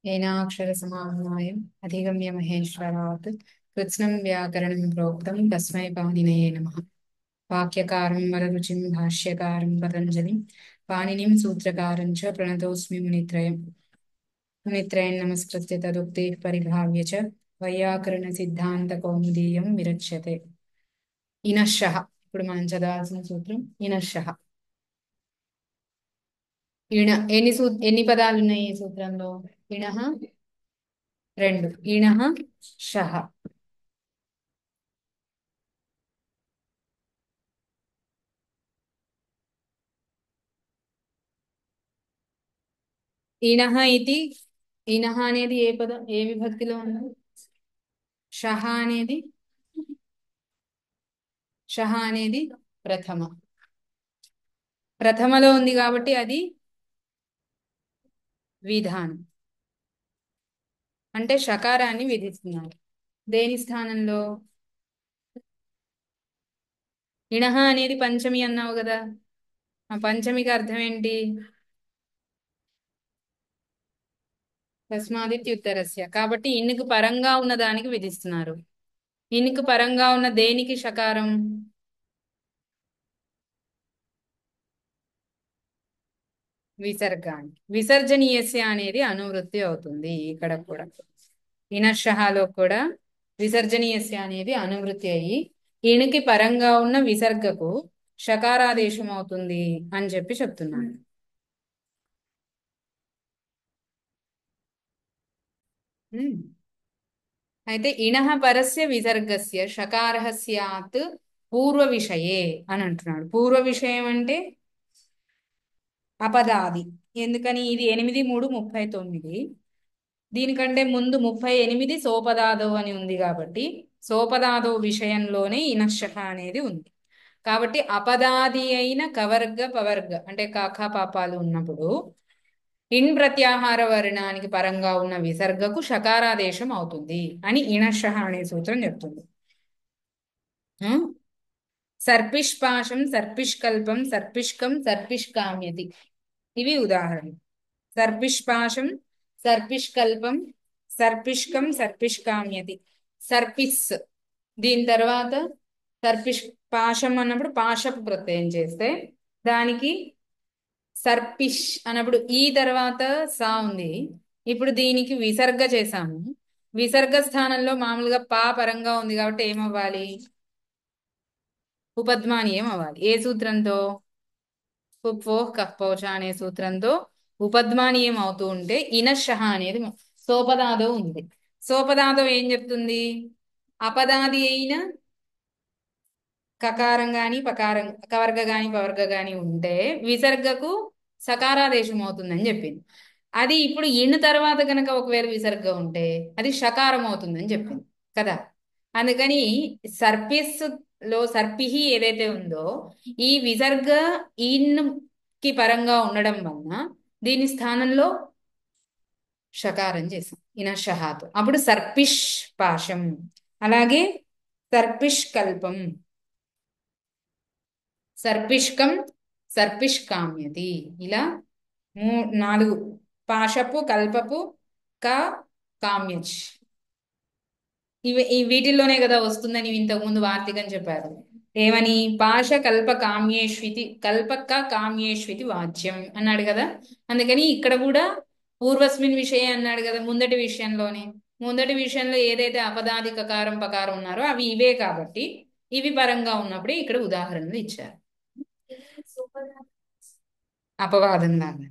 येनाक्षरसमाम्नायम् अधिगम्य महेश्वरात् कृत्स्नं व्याकरणं प्रोक्तं तस्मै पाणिनये नमः। वाक्यकारं वररुचिं भाष्यकारं पतञ्जलिं पाणिनिं सूत्रकारं च प्रणतोऽस्मि मुनित्रयम्। मुनित्रयं नमस्कृत्य तदुक्तेः परिभाव्य च वैयाकरणसिद्धान्तकौमुदीयं विरच्यते। इनश्शः ఇప్పుడు మనం చదవాల్సిన సూత్రం ఇనశ్శः. ఇణ ఎన్ని పదాలు ఉన్నాయి ఈ సూత్రంలో? ఇణః రెండు, ఇణః షః. ఇణః ఇది ఇణః అనేది ఏ పదం, ఏ విభక్తిలో ఉంది? షః అనేది ప్రథమ ప్రథమలో ఉంది కాబట్టి అది విధానం, అంటే షకారాన్ని విధిస్తున్నారు. దేని స్థానంలో? ఇణః అనేది పంచమి అన్నావు కదా, ఆ పంచమికి అర్థం ఏంటి? తస్మాదిత్యుత్తరస్య, కాబట్టి ఇన్నికి పరంగా ఉన్న దానికి విధిస్తున్నారు. ఇన్నికి పరంగా ఉన్న దేనికి షకారం? విసర్గానికి. విసర్జనీయస్య అనేది అనువృత్తి అవుతుంది ఇక్కడ కూడా. ఇనశ్శహాలో కూడా విసర్జనీయస్య అనేది అనువృత్తి అయ్యి ఇనికి పరంగా ఉన్న విసర్గకు షకారాదేశం అవుతుంది అని చెప్పి చెప్తున్నాను. అయితే ఇణః పరస్య విసర్గస్య షకారః స్యాత్ పూర్వ విషయే అని అంటున్నాడు. పూర్వ విషయం అంటే అపదాది. ఎందుకని? ఇది 8-3-39. దీనికంటే ముందు 38 సోపదాదో అని ఉంది కాబట్టి సోపదాదో విషయంలోనే ఇనశ్శః అనేది ఉంది. కాబట్టి అపదాది అయిన కవర్గ పవర్గ అంటే కాఖ పాపాలు ఉన్నప్పుడు ఇన్ ప్రత్యాహార వర్ణానికి పరంగా ఉన్న విసర్గకు షకారాదేశం అవుతుంది అని ఇనశ్శః అనే సూత్రం చెప్తుంది. సర్పిష్పాశం, సర్పిష్కల్పం, సర్పిష్కం, సర్పిష్కామ్యతి, ఇవి ఉదాహరణ. సర్పిష్పాశం, సర్పిష్కల్పం, సర్పిష్కం, సర్పిష్కామ్యతి. సర్పిస్, దీని తర్వాత సర్పిష్ పాశం అన్నప్పుడు పాశపు ప్రత్యయం చేస్తే దానికి సర్పిష్ అన్నప్పుడు ఈ తర్వాత సా ఉంది. ఇప్పుడు దీనికి విసర్గ చేసాము. విసర్గ స్థానంలో మామూలుగా పా పరంగా ఉంది కాబట్టి ఏమవ్వాలి? ఉపద్మానీయం అవ్వాలి. ఏ సూత్రంతో? కుప్వోః కఃపౌచ అనే సూత్రంతో ఉపద్మానీయం అవుతూ ఉంటే ఇనశ్శః అనేది సోపదాదో ఉంది. సోపదాదో ఏం చెప్తుంది? అపదాది అయిన కకారం గాని పకారం, కవర్గ గాని పవర్గ గాని ఉంటే విసర్గకు సకారాదేశం అవుతుందని చెప్పింది. అది ఇప్పుడు ఇన్ తర్వాత కనుక ఒకవేళ విసర్గ ఉంటే అది షకారం అవుతుందని చెప్పింది కదా. అందుకని సర్పిస్ లో సర్పిహి ఏదైతే ఉందో ఈ విసర్గ ఇన్ కి పరంగా ఉండడం వలన దీని స్థానంలో షకారం చేసాం ఇనశ్శహాతో. అప్పుడు సర్పిష్ పాశం, అలాగే సర్పిష్ కల్పం, సర్పిష్కం, సర్పిష్కామ్యతి, ఇలా 4 పాశపు, కల్పపు, కామ్యచ్. ఈ వీటిల్లోనే కదా వస్తుందని ఇంతకుముందు వార్తికం చెప్పారు. ఏమని? పాశ కల్ప కామ్యేష్వితి, కల్పక కామ్యేష్వితి వాచ్యం అన్నాడు కదా. అందుకని ఇక్కడ కూడా పూర్వస్మిన్ విషయం అన్నాడు కదా. ముందటి విషయంలో ఏదైతే అపదాది కకారం పకారం ఉన్నారో అవి ఇవే కాబట్టి ఇవి పరంగా ఉన్నప్పుడే ఇక్కడ ఉదాహరణలు ఇచ్చారు. అపవాదం లాగా.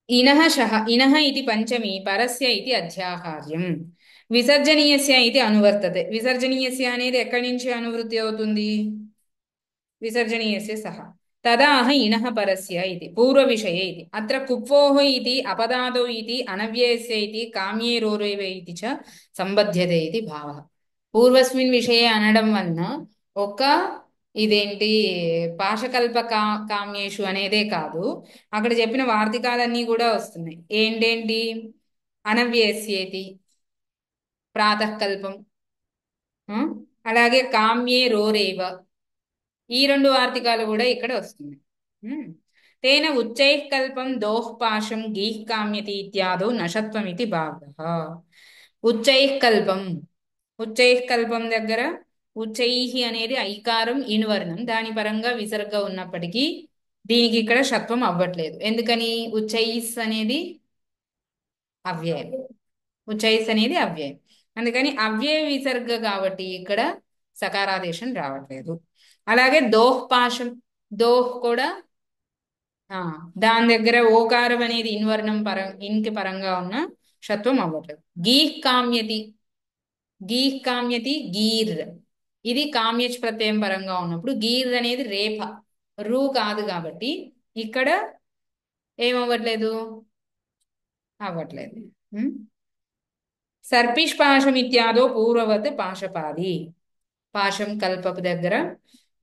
ఇనః శః, ఇనః ఇది పంచమి, పరస్య ఇది అధ్యాహార్యం, విసర్జనీయస్య ఇది అనువర్తతే. విసర్జనీయస్య అనేది ఎక్కడి నుంచి అనువృత్తి అవుతుంది? విసర్జనీయస్య సహ. తదాహ ఇనః పరస్య ఇది పూర్వ విషయే ఇది. అత్ర కుప్వోః ఇది అపదాదో ఇది అనవ్యయస్య ఇది కామ్యేరోరేవ ఇది చ సంబధ్యతే ఇది భావః. పూర్వస్మిన్ విషయే అనడం వలన ఒక ఇదేంటి పాశకల్ప కామ్యేషు అనేదే కాదు, అక్కడ చెప్పిన వార్తికాలన్నీ కూడా వస్తున్నాయి. ఏంటేంటి? అనవ్యయస్యేతి, ప్రాతఃకల్పం, అలాగే కామ్యే రోరేవ, ఈ 2 వార్తికాలు కూడా ఇక్కడ వస్తున్నాయి. తేన ఉచ్చైః కల్పం దోః పాశం గీః కామ్యతి ఇత్యాదో నషత్వమితి భావః. ఉచ్చైః కల్పం, ఉచ్చైః కల్పం దగ్గర ఉచ్చైః అనేది ఐకారం ఇనువర్ణం, దాని పరంగా విసర్గ ఉన్నప్పటికీ దీనికి ఇక్కడ షత్వం అవ్వట్లేదు. ఎందుకని? ఉచ్చైస్ అనేది అవ్యయం, ఉచ్చైస్ అనేది అవ్యయం. అందుకని అవ్యయ విసర్గ కాబట్టి ఇక్కడ సకారాదేశం రావట్లేదు. అలాగే దోహ్ పాశం, దోహ్ కూడా ఆ దాని దగ్గర ఓకారం అనేది ఇన్వర్ణం ఇన్కి పరంగా ఉన్న షత్వం అవ్వట్లేదు. గీహ్ కామ్యతి, గీహ్ కామ్యతి గీర్, ఇది కామ్యచ్ ప్రత్యయం పరంగా ఉన్నప్పుడు గీర్ అనేది రేఫ, రూ కాదు కాబట్టి ఇక్కడ ఏమవ్వట్లేదు, అవ్వట్లేదు. సర్పిష్ పాశం ఇత్యాదో పూర్వవత్ పాశపాది. పాశం కల్పపు దగ్గర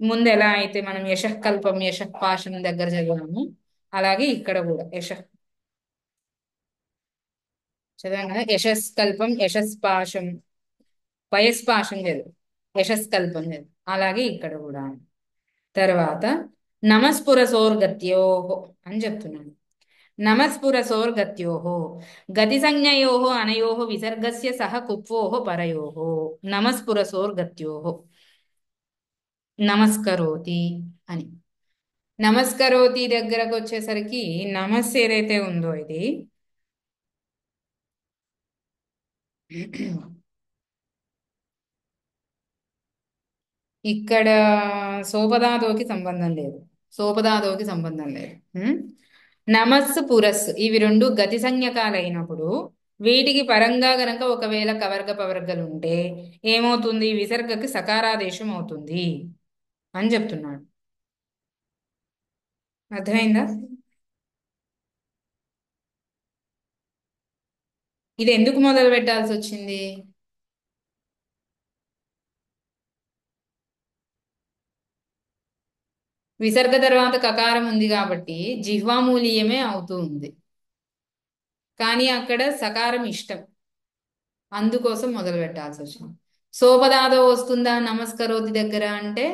ముందు ఎలా అయితే మనం యశః కల్పం యశః పాశం దగ్గర చదివాము, అలాగే ఇక్కడ కూడా చదివాం కదా, యశస్కల్పం యశస్పాశం, వయస్పాశం లేదు, యశస్కల్పం లేదు. అలాగే ఇక్కడ కూడా. తర్వాత నమస్పురసోర్గత్యోహో అని చెప్తున్నాను. నమస్పురసోర్గత్యోహో గతిసంజ్ఞయోః అనయోః విసర్గస్య సహ కుప్వోః పరయోః. నమస్పురసోర్గత్యోహో నమస్కరోతి అని. నమస్కరోతి దగ్గరకు వచ్చేసరికి నమస్ ఏదైతే ఉందో ఇది ఇక్కడ సోపదాదోకి సంబంధం లేదు, సోపదాదోకి సంబంధం లేదు. నమస్సు పురస్సు ఇవి రెండు గతి సంజ్ఞకాలైనప్పుడు వీటికి పరంగా గనక ఒకవేళ కవర్గ పవర్గలు ఉంటే ఏమవుతుంది? విసర్గకి సకారాదేశం అవుతుంది అని చెప్తున్నాడు. అర్థమైందా? ఇది ఎందుకు మొదలు పెట్టాల్సి వచ్చింది? విసర్గ తర్వాత కకారం ఉంది కాబట్టి జిహ్వామూలీయమే అవుతూ ఉంది, కానీ అక్కడ సకారం ఇష్టం, అందుకోసం మొదలు పెట్టాల్సి వచ్చింది. సోపదాదో వస్తుందా నమస్కరోతి దగ్గర అంటే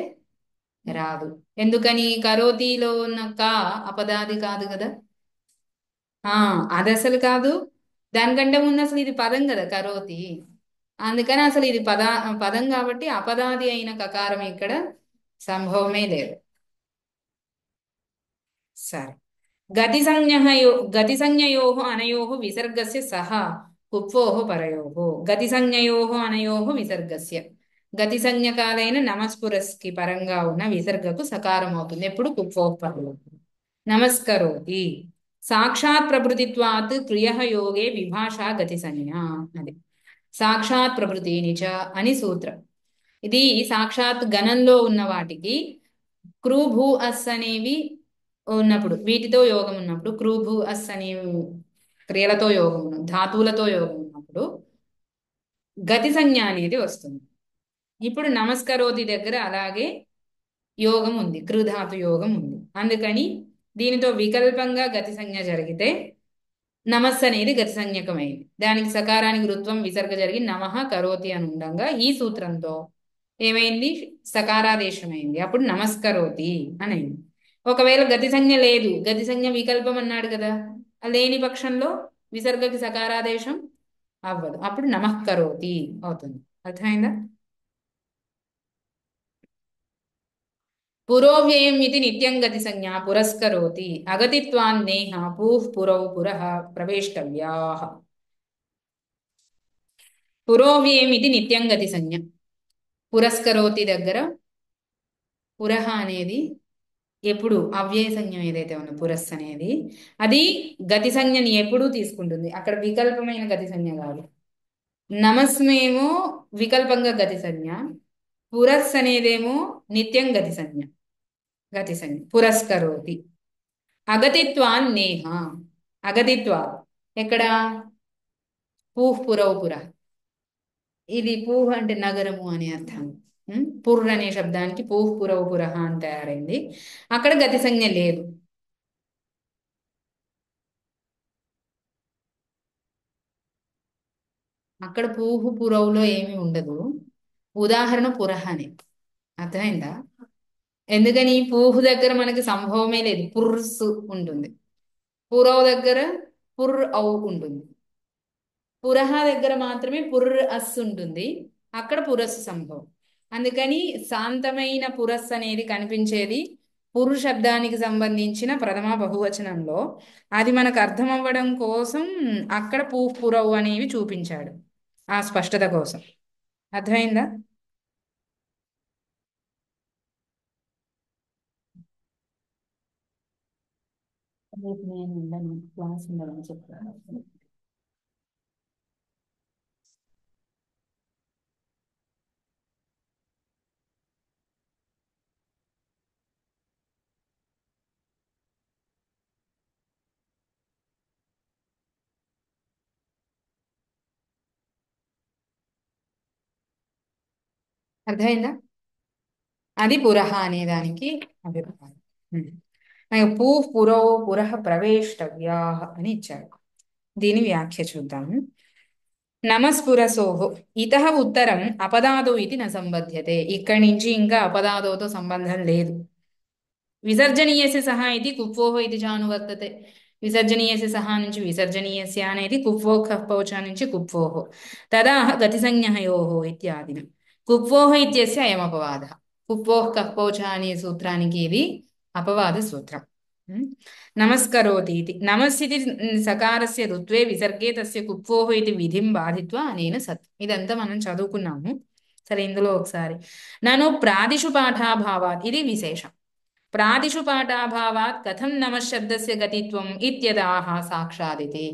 రాదు. ఎందుకని? కరోతిలో ఉన్న కా అపదాది కాదు కదా. ఆ అది అసలు కాదు, దానికంటే ముందు అసలు ఇది పదం కదా కరోతి, అందుకని అసలు ఇది పదం కాబట్టి అపదాది అయిన కకారం ఇక్కడ సంభవమే లేదు. సరే, గతిసంజ్ఞయోః అనయోః విసర్గస్య సహ కుప్వోః పరయోః. గతిసంజ్ఞయోః అనయోః విసర్గస్య, గతి సంజ్ఞకాలైన నమస్పురస్కి పరంగా ఉన్న విసర్గకు సకారం అవుతుంది ఎప్పుడు? కుప్వోః పరయోః. నమస్కరోతి సాక్షాత్ ప్రభృతిత్వాత్ క్రియః యోగే విభాషా గతి సంజ్ఞ. అది సాక్షాత్ ప్రభృతి నిచ అని సూత్రం. ఇది సాక్షాత్ గణంలో ఉన్న వాటికి క్రూ భూ అస్ అనేవి ఉన్నప్పుడు, వీటితో యోగం ఉన్నప్పుడు, క్రూ భూ అస్ అనే క్రియలతో యోగం ధాతువులతో యోగం ఉన్నప్పుడు గతి సంజ్ఞ అనేది వస్తుంది. ఇప్పుడు నమస్కరోతి దగ్గర అలాగే యోగం ఉంది, కృధాతు యోగం ఉంది. అందుకని దీనితో వికల్పంగా గతి సంజ్ఞ జరిగితే నమస్ అనేది గతి సంజ్ఞకమైంది, దానికి సకారానికి రుత్వం విసర్గ జరిగి నమః కరోతి అని ఉండగా ఈ సూత్రంతో ఏమైంది? సకారాదేశమైంది, అప్పుడు నమస్కరోతి అని అయింది. ఒకవేళ గతి సంజ్ఞ లేదు, గతి సంజ్ఞ వికల్పం అన్నాడు కదా, లేని పక్షంలో విసర్గకి సకారాదేశం అవ్వదు, అప్పుడు నమః కరోతి అవుతుంది. అర్థమైందా? పురోవ్యయం ఇది నిత్యం గతి సంజ్ఞ పురస్కరోతి అగతిత్వాన్నేహ పూః పురౌ పురః ప్రవేష్టవ్యాః. పురోవ్యయం ఇది నిత్యం గతి సంజ్ఞ, పురస్కరోతి దగ్గర పురః అనేది ఎప్పుడు అవ్యయ సంజ్ఞ ఏదైతే ఉందో పురస్ అనేది అది గతి సంజ్ఞని ఎప్పుడూ తీసుకుంటుంది, అక్కడ వికల్పమైన గతి సంజ్ఞ కాదు. నమస్మేమో వికల్పంగా గతి సంజ్ఞ, పురస్ అనేదేమో నిత్యం గతి సంజ్ఞ, గతి సంజ్ఞ పురస్కరోతి. అగతిత్వాన్ నేహ, అగతిత్వా ఎక్కడ? పూహ్ పురౌ పుర, ఇది పూహ్ అంటే నగరము అని అర్థం. పుర్ అనే శబ్దానికి పూహ్ పురౌ పురః అని తయారైంది, అక్కడ గతి సంజ్ఞ లేదు. అక్కడ పూహు పురవులో ఏమీ ఉండదు, ఉదాహరణ పురః అని. అర్థమైందా? ఎందుకని పూహు దగ్గర మనకి సంభవమే లేదు, పుర్సు ఉంటుంది. పురవ్ దగ్గర పుర్ ఔ ఉంటుంది. పురహ దగ్గర మాత్రమే పుర్ అస్ ఉంటుంది, అక్కడ పురస్సు సంభవం. అందుకని శాంతమైన పురస్సు అనేది కనిపించేది పురు శబ్దానికి సంబంధించిన ప్రథమ బహువచనంలో. అది మనకు అర్థం అవ్వడం కోసం అక్కడ పురవు అనేవి చూపించాడు, ఆ స్పష్టత కోసం. అర్థమైందా? రేపు నేను ఉండను, క్లాస్ ఉండదని చెప్పాను. అర్థమైందా? అది పురహ అనేదానికి అభిప్రాయం. ఉమ్. నాకు పురో పురః ప్రవేష్టవ్యా అని ఇచ్చాడు. దీని వ్యాఖ్య చూద్దాము. నమస్పురసోహో ఇతః ఉత్తరం అపదాదో ఇది న సంబధ్యతే. ఇక్కడి నుంచి ఇంకా అపదాదోతో సంబంధం లేదు. విసర్జనీయస్య సహా ఇది కుప్వోహ ఇది జానువర్తతే. విసర్జనీయస్య సహా నుంచి విసర్జనీయస్య అనేది కుప్వోః కఃపౌచ నుంచి కుప్వోః. తదా గతిసంజ్ఞయోః ఇత్యాదిన కుప్వోః ఇత్యస్య అయం అపవాదः. కుప్వోః కఃపౌచ అనే సూత్రానికి ఇది అపవాద సూత్రం. నమస్కరోతి ఇది నమస్సితి సకారస్య రుత్వే విసర్గే తస్య కుప్వోః ఇది విధిం బాధిత్వా అనేన సత్. ఇదంతా మనం చదువుకున్నాము. సరే, ఇందులో ఒకసారి నను ప్రాదిషు పాఠాభావాత్ ఇది విశేషం. ప్రాదిషు పాఠాభావాత్ కథం నమశబ్దస్య గతిత్వం ఇత్యదాహ సాక్షాదితి.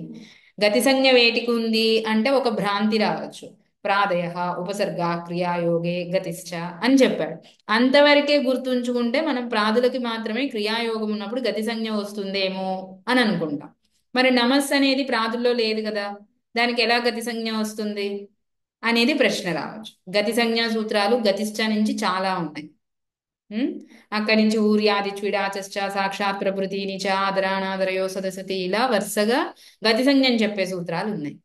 గతి సంజ్ఞ వేటికి ఉంది అంటే ఒక భ్రాంతి రావచ్చు. ప్రాదయ ఉపసర్గ క్రియాయోగే గతిశ్చ అని చెప్పాడు. అంతవరకే గుర్తుంచుకుంటే మనం ప్రాదులకి మాత్రమే క్రియాయోగం ఉన్నప్పుడు గతి సంజ్ఞ వస్తుందేమో అని అనుకుంటాం. మరి నమస్ అనేది ప్రాదుల్లో లేదు కదా, దానికి ఎలా గతి సంజ్ఞ వస్తుంది అనేది ప్రశ్న రావచ్చు. గతి సంజ్ఞా సూత్రాలు గతిశ్చ నుంచి చాలా ఉన్నాయి. ఉమ్, అక్కడి నుంచి ఊర్యాది చ్విడాచశ్చ సాక్షాత్ ప్రభృతి నిచ ఆదరానాదరయో సదసతి ఇలా వరుసగా గతి సంజ్ఞని చెప్పే సూత్రాలు ఉన్నాయి.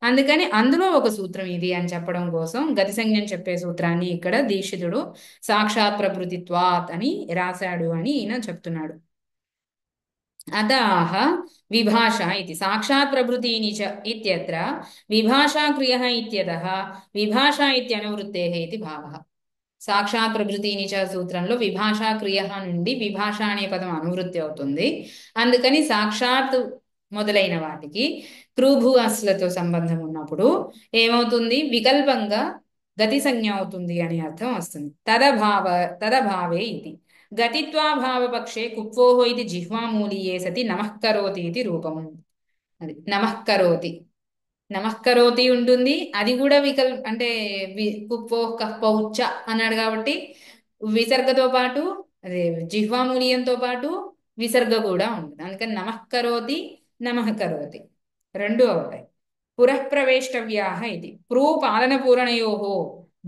అందుకని అందులో ఒక సూత్రం ఇది అని చెప్పడం కోసం గతి సంజ్ఞని చెప్పే సూత్రాన్ని ఇక్కడ దీక్షితుడు సాక్షాత్ ప్రభృతిత్వాత్ అని రాశాడు అని ఈయన చెప్తున్నాడు. అతః విభాష ఇది సాక్షాత్ ప్రభృతీని చ ఇత్యత్ర విభాషా క్రియ ఇత్యతః విభాషా ఇత్యనువృత్తేః ఇది భావః. సాక్షాత్ ప్రభృతీని చ సూత్రంలో విభాషా క్రియ నుండి విభాష అనే పదం అనువృత్తి అవుతుంది. అందుకని సాక్షాత్ మొదలైన వాటికి క్రూభు అస్లతో సంబంధం ఉన్నప్పుడు ఏమవుతుంది, వికల్పంగా గతి సంజ్ఞ అవుతుంది అని అర్థం వస్తుంది. తదభావే ఇది గతిత్వాభావపక్షే కుప్వోహ ఇది జిహ్వామూలీయే సతి నమఃకరోతి ఇది రూపం. అది నమఃకరోతి, నమఃకరోతి ఉంటుంది. అది కూడా అంటే కుప్పో కప్పౌచ్చ అన్నాడు కాబట్టి విసర్గతో పాటు అదే జిహ్వామూలీయంతో పాటు విసర్గ కూడా ఉంటుంది. అందుకని నమఃకరోతి నమఃకరోతి రెండు అవుతాయి. పురఃప్రవేష్టవ్యాః ఇది ప్రూ పాలన పూరణయోః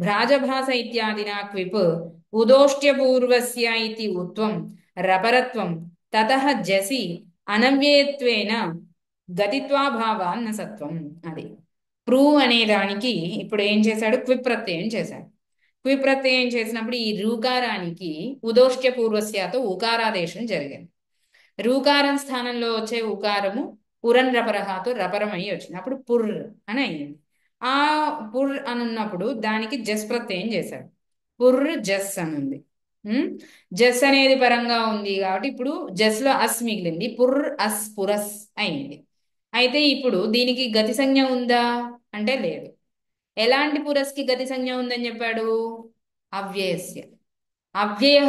భ్రాజభాస ఇత్యాదినా క్విప్ ఉదోష్ట్యపూర్వస్య ఇది ఉత్వం రపరత్వం తతః జసి అనవ్యయత్వేన గతిత్వాభావాన్న సత్వం. అది ప్రూ అనే దానికి ఇప్పుడు ఏం చేశాడు, క్విప్ ప్రత్యయం చేశాడు. క్విప్ ప్రత్యయం చేసినప్పుడు ఈ రూకారానికి ఉదోష్ట్య పూర్వస్యాతో ఉకారాదేశం జరిగింది. రూకారం స్థానంలో వచ్చే ఉకారము పురన్ రపరహాతో రపరం అయ్యి వచ్చింది, అప్పుడు పుర్ అని అయింది. ఆ పుర్ అని ఉన్నప్పుడు దానికి జస్ ప్రత్యయం చేశాడు. పుర్ జస్ అని ఉంది. జస్ అనేది పరంగా ఉంది కాబట్టి ఇప్పుడు జస్ లో అస్ మిగిలింది, పుర్ అస్ పురస్ అయింది. అయితే ఇప్పుడు దీనికి గతి సంజ్ఞ ఉందా అంటే లేదు. ఎలాంటి పురస్కి గతి సంజ్ఞ ఉందని చెప్పాడు, అవ్యయస్య. అవ్యయ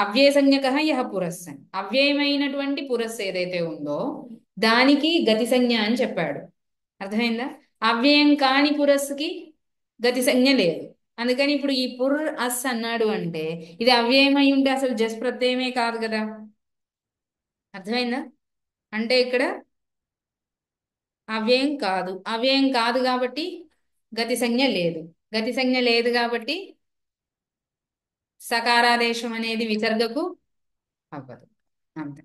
అవ్యయ సంజ్ఞక యహ పురస్ అని, అవ్యయమైనటువంటి పురస్సు ఏదైతే ఉందో దానికి గతి సంజ్ఞ అని చెప్పాడు. అర్థమైందా? అవ్యయం కాని పురస్సుకి గతి సంజ్ఞ లేదు. అందుకని ఇప్పుడు ఈ పుర్ అస్ అన్నాడు అంటే ఇది అవ్యయమై ఉంటే అసలు జస్ ప్రత్యయమే కాదు కదా. అర్థమైందా? అంటే ఇక్కడ అవ్యయం కాదు, అవ్యయం కాదు కాబట్టి గతి సంజ్ఞ లేదు. గతి సంజ్ఞ లేదు కాబట్టి సకారాదేశం అనేది విసర్గకు అవ్వదు. అంతే.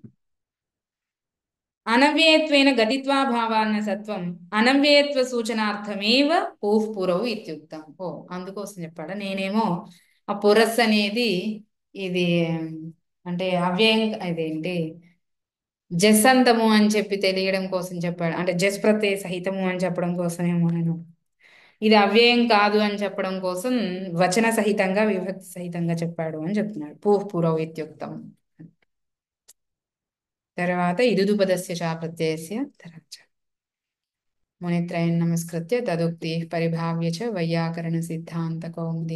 అనవ్యయత్వేన గతిత్వాభావాన్న సత్వం అనవ్యయత్వ సూచనార్థమేవ పూఃపురవు ఇత్యుక్తం. ఓ, అందుకోసం చెప్పాడా. నేనేమో ఆ పురస్ అనేది ఇది అంటే అవ్యయం ఇదేంటి జసంతము అని చెప్పి తెలియడం కోసం చెప్పాడు, అంటే జస్ ప్రత్యయ సహితము అని చెప్పడం కోసమేమో నేను. ఇది అవ్యయం కాదు అని చెప్పడం కోసం వచన సహితంగా విభక్తి సహితంగా చెప్పాడు అని చెప్తున్నాడు. పూర్వ ఇత్యుక్తం. తర్వాత ఇదుదుపదస్య చ ప్రత్యయస్య తర్వాత మునిత్రయం నమస్కృత్య తదుక్తి పరిభావ్య చ వైయాకరణ సిద్ధాంత కౌముది